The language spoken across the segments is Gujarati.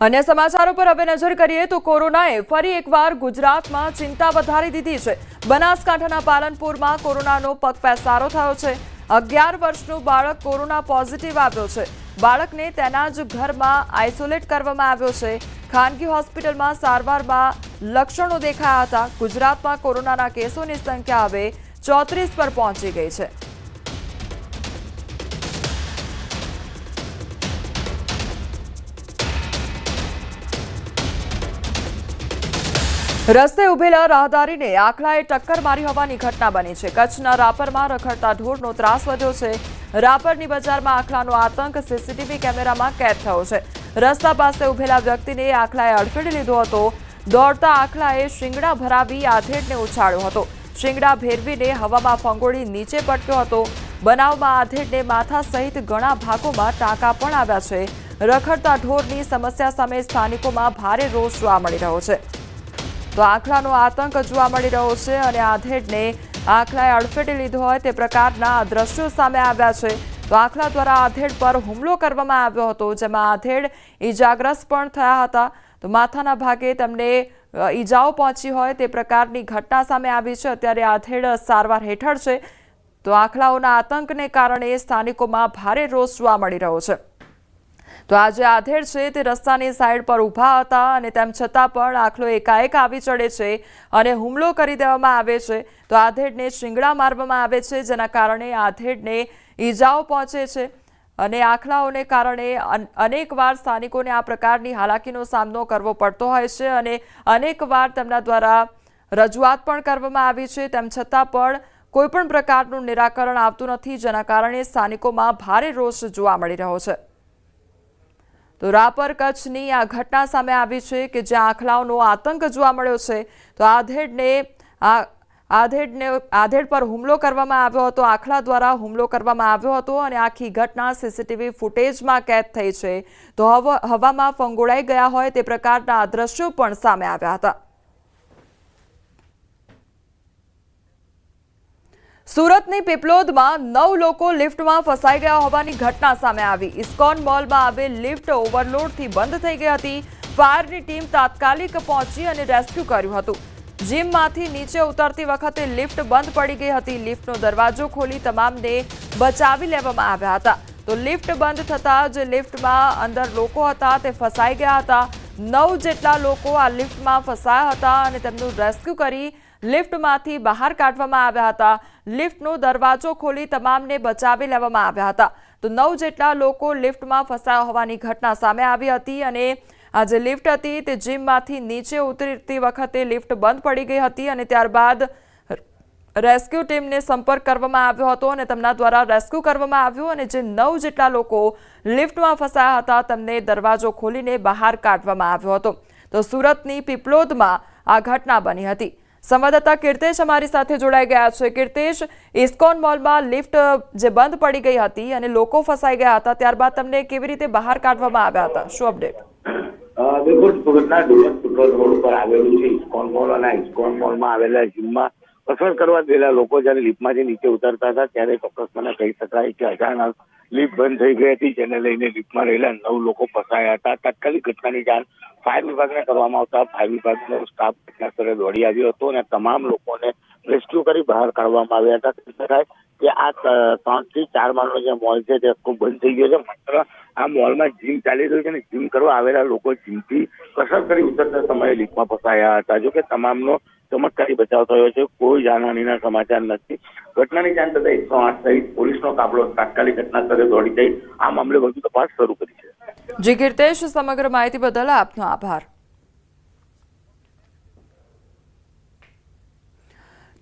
अन्य समाचारों पर હવે નજર કરીએ તો કોરોનાએ ફરી એકવાર ગુજરાતમાં ચિંતા વધારી દીધી છે। બનાસકાંઠાના પાલનપુરમાં કોરોનાનો પગપેસારો થયો છે। 11 વર્ષનું બાળક કોરોના પોઝિટિવ આવ્યો છે। બાળકને તેના જ ઘરમાં આઇસોલેટ કરવામાં આવ્યો છે। ખાનગી હોસ્પિટલમાં સારવારમાં લક્ષણો દેખાયા હતા। ગુજરાતમાં કોરોનાના કેસોની સંખ્યા હવે 34 પર પહોંચી ગઈ છે। રસ્તે ઉભેલા રાહદારીને આખલાએ ટક્કર મારી હોવાની ઘટના બની છે। કચ્છના રાપરમાં રખડતા ઢોરનો ત્રાસ વધ્યો છે। રાપરની બજારમાં આખલાનો આતંક સીસીટીવી કેમેરામાં કેદ થયો છે। રસ્તા પાસે ઉભેલા વ્યક્તિને આખલાએ અડફેટે લીધો હતો। દોડતા આખલાએ શિંગડા ભરાવી આધેડને ઉછાળ્યો હતો। શિંગડા ભેરવીને હવામાં ફંગોળી નીચે પટક્યો હતો। બનાવમાં આધેડને માથા સહિત ઘણા ભાગોમાં ટાંકા પણ આવ્યા છે। રખડતા ઢોરની સમસ્યા સામે સ્થાનિકોમાં ભારે રોષ જોવા મળી રહ્યો છે। તો આખલાનો આતંક જોવા મળી રહ્યો છે અને આધેડને આખલાએ અડફેટે લીધો હોય તે પ્રકારના દ્રશ્યો સામે આવ્યા છે। તો આખલા દ્વારા આધેડ પર હુમલો કરવામાં આવ્યો હતો, જેમાં આધેડ ઈજાગ્રસ્ત પણ થયા હતા। તો માથાના ભાગે તેમને ઈજાઓ પહોંચી હોય તે પ્રકારની ઘટના સામે આવી છે। અત્યારે આધેડ સારવાર હેઠળ છે। તો આખલાઓના આતંકને કારણે સ્થાનિકોમાં ભારે રોષ જોવા મળી રહ્યો છે। તો આજે આધેડ છે તે રસ્તાની સાઈડ પર ઊભા હતા અને તેમ છતાં પણ આખલો એકાએક આવી ચડે છે અને હુમલો કરી દેવામાં આવે છે। તો આધેડને શિંગડા મારવામાં આવે છે, જેના કારણે આધેડને ઈજાઓ પહોંચે છે અને આખલાઓને કારણે અનેકવાર સ્થાનિકોને આ પ્રકારની હાલાકીનો સામનો કરવો પડતો હોય છે અને અનેકવાર તેમના દ્વારા રજૂઆત પણ કરવામાં આવી છે। તેમ છતાં પણ કોઈપણ પ્રકારનું નિરાકરણ આવતું નથી, જેના કારણે સ્થાનિકોમાં ભારે રોષ જોવા મળી રહ્યો છે। તો રાપર કચ્છની આ ઘટના સામે આવી છે કે જ્યાં આખલાઓનો આતંક જોવા મળ્યો છે। તો આધેડ પર હુમલો કરવામાં આવ્યો હતો, આખલા દ્વારા હુમલો કરવામાં આવ્યો હતો અને આખી ઘટના સીસીટીવી ફૂટેજમાં કેદ થઈ છે। તો હવામાં ફંગોળાઈ ગયા હોય તે પ્રકારના દ્રશ્યો પણ સામે આવ્યા હતા। સુરતની પીપલોદમાં 9 લોકો લિફ્ટમાં ફસાઈ ગયા હોવાની ઘટના સામે આવી। ઇસ્કોન મોલમાં આવેલ લિફ્ટ ઓવરલોડથી બંધ થઈ ગઈ હતી। ફાયરની ટીમ તાત્કાલિક પહોંચી અને રેસ્ક્યુ કર્યું હતું। જીમમાંથી નીચે ઉતરતી વખતે લિફ્ટ બંધ પડી ગઈ હતી। લિફ્ટનો દરવાજો ખોલી તમામને બચાવી લેવામાં આવ્યા હતા। તો લિફ્ટ બંધ થતાં જ લિફ્ટમાં અંદર લોકો હતા તે ફસાઈ ગયા હતા। 9 જેટલા લોકો આ લિફ્ટમાં ફસાયા હતા અને તેમનું રેસ્ક્યુ કરી લિફ્ટમાંથી બહાર કાઢવામાં આવ્યા હતા। લિફ્ટનો દરવાજો ખોલી તમામને બચાવી લેવામાં આવ્યા હતા। તો 9 જેટલા લોકો લિફ્ટમાં ફસાયા હોવાની ઘટના સામે આવી હતી અને આ જે લિફ્ટ હતી તે જીમમાંથી નીચે ઉતરતી વખતે લિફ્ટ બંધ પડી ગઈ હતી અને ત્યારબાદ રેસ્ક્યુ ટીમને સંપર્ક કરવામાં આવ્યો હતો અને તેમના દ્વારા રેસ્ક્યુ કરવામાં આવ્યું અને જે 9 જેટલા લોકો લિફ્ટમાં ફસાયા હતા તેમને દરવાજો ખોલીને બહાર કાઢવામાં આવ્યો હતો। તો સુરતની પીપલોદમાં આ ઘટના બની હતી। સંવાદદાતા કીર્તેશ અમારી સાથે જોડાઈ ગયા છે। કીર્તેશ, ઇસ્કોન મોલમાં લિફ્ટ જે બંધ પડી ગઈ હતી અને લોકો ફસાઈ ગયા હતા, ત્યારબાદ તમને કેવી રીતે બહાર કાઢવામાં આવ્યા હતા? શું અપડેટ? બિલકુલ, સુરતના ડુમસ પેટ્રોલ રોડ પર આવેલું છે ઇસ્કોન મોલ અને ઇસ્કોન મોલમાં આવેલા જીમમાં કસરત કરવા ગયેલા લોકો જયારે લિફ્ટમાંથી નીચે ઉતરતા હતા ત્યારે ચોક્કસપણે કહી શકાય કે અચાનક લિફ્ટ બંધ થઈ ગઈ હતી, જેને લઈને લિફ્ટમાં રહેલા 9 લોકો ફસાયા હતા। તાત્કાલિક ઘટનાની જાણ ફાયર વિભાગને કરવામાં આવતા ફાયર વિભાગનો સ્ટાફ ઘટના સ્થળે દોડી આવ્યો હતો અને તમામ લોકોને રેસ્ક્યુ કરી બહાર કાઢવામાં આવ્યા હતા। કહી શકાય કે આ 3 થી 4 માળનો જે મોલ છે તે ખૂબ બંધ થઈ ગયો છે। માત્ર આ મોલમાં જીમ ચાલી રહ્યું છે અને જીમ કરવા આવેલા લોકો જીમથી કસરત કરી ઉતરતા સમયે લિફ્ટમાં ફસાયા હતા। જો કે તમામનો ચમત્કારી બચાવ થયો છે, કોઈ જાનહાનિના સમાચાર નથી। ઘટનાની જાણ થતા 108 સહિત પોલીસનો કાફલો તાત્કાલિક ઘટના સ્થળે દોડી જઈ આ મામલે વધુ તપાસ શરૂ કરી છે। જી કીર્તેશ, સમગ્ર માહિતી બદલ આપનો આભાર।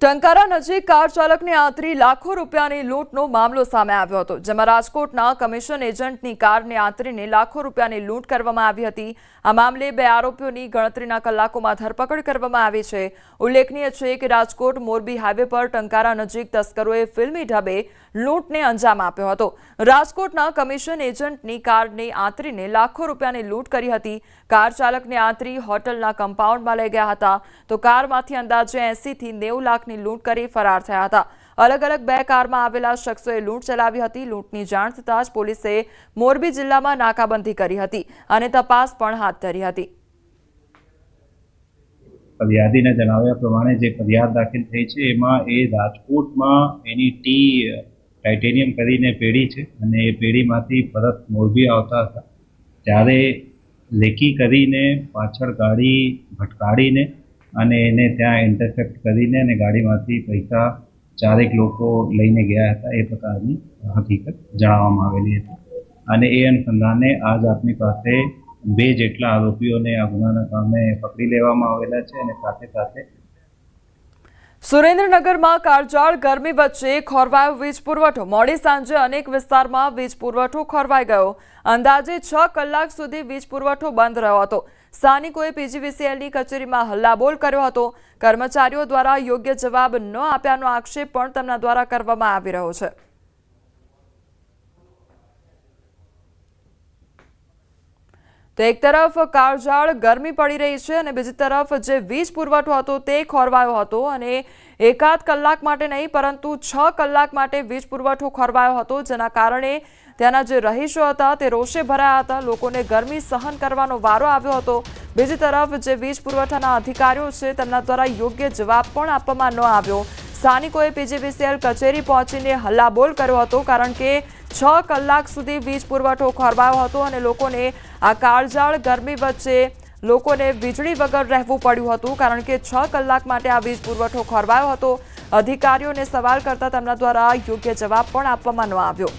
ટંકારા નજીક કાર ચાલકને આંતરી લાખો રૂપિયાની લૂંટનો મામલો સામે આવ્યો હતો, જેમાં રાજકોટના કમિશન એજન્ટની કારને આંતરીને લાખો રૂપિયાની લૂંટ કરવામાં આવી હતી। આ મામલે 2 આરોપીઓની ગણતરીના કલાકોમાં ધરપકડ કરવામાં આવી છે। ઉલ્લેખનીય છે કે રાજકોટ મોરબી હાઈવે પર ટંકારા નજીક તસ્કરોએ ફિલ્મી ઢબે લૂંટને અંજામ આપ્યો હતો। રાજકોટના કમિશન એજન્ટની કારને આંતરીને લાખો રૂપિયાની લૂંટ કરી હતી। કાર ચાલકને આંતરી હોટલના કમ્પાઉન્ડમાં લઈ ગયા હતા। તો કારમાંથી અંદાજે 80 થી 90 લાખની લૂંટ કરી ફરાર થયા હતા। અલગ અલગ 2 કારમાં આવેલા શખ્સોએ લૂંટ ચલાવી હતી। લૂંટની જાણ થતાં જ પોલીસે મોરબી જિલ્લામાં નાકાબંધી કરી હતી અને તપાસ પણ હાથ ધરી હતી। ફરિયાદીના જણાવ્યા પ્રમાણે જે ફરિયાદ દાખલ થઈ છે એમાં એ રાજકોટમાં એની ટી ટાઇટેનિયમ કરીને પેઢી છે અને એ પેઢીમાંથી પરત મોરબી આવતા હતા ત્યારે લેકી કરીને પાછળ ગાડી ભટકાડીને અને એને ત્યાં ઇન્ટરસેપ્ટ કરીને અને ગાડીમાંથી પૈસા 4 લોકો લઈને ગયા હતા એ પ્રકારની હકીકત જણાવવામાં આવેલી હતી અને એ અનુસંધાને આજ આપની પાસે 2 જેટલા આરોપીઓને આ ગુનાના કામે પકડી લેવામાં આવેલા છે અને સાથે સાથે સુરેન્દ્રનગરમાં કાળઝાળ ગરમી વચ્ચે ખોરવાયો વીજ પુરવઠો। મોડી સાંજે અનેક વિસ્તારમાં વીજ પુરવઠો ખોરવાઈ ગયો। અંદાજે 6 કલાક સુધી વીજ પુરવઠો બંધ રહ્યો હતો। સ્થાનિકોએ પીજીવીસીએલની કચેરીમાં હલ્લાબોલ કર્યો હતો। કર્મચારીઓ દ્વારા યોગ્ય જવાબ ન આપ્યાનો આક્ષેપ પણ તેમના દ્વારા કરવામાં આવી રહ્યો છે। તો એક તરફ કાળઝાળ ગરમી પડી રહી છે અને બીજી તરફ જે વીજ પુરવઠો હતો તે ખોરવાયો હતો અને એકાદ કલાક માટે નહીં પરંતુ 6 કલાક માટે વીજ પુરવઠો ખોરવાયો હતો, જેના કારણે ત્યાંના જે રહીશો હતા તે રોષે ભરાયા હતા। લોકોને ગરમી સહન કરવાનો વારો આવ્યો હતો। બીજી તરફ જે વીજ પુરવઠાના અધિકારીઓ છે તેમના દ્વારા યોગ્ય જવાબ પણ આપવામાં ન આવ્યો। સ્થાનિકોએ પીજીવીસીએલ કચેરી પહોંચીને હલ્લાબોલ કર્યો હતો કારણ કે 6 કલાક સુધી વીજ પુરવઠો ખોરવાયો હતો અને લોકોને આ કાળઝાળ ગરમી વચ્ચે લોકોને વીજળી વગર રહેવું પડ્યું હતું કારણ કે 6 કલાક માટે આ વીજ પુરવઠો ખોરવાયો હતો। અધિકારીઓને સવાલ કરતા તેમના દ્વારા યોગ્ય જવાબ પણ આપવામાં ન આવ્યો।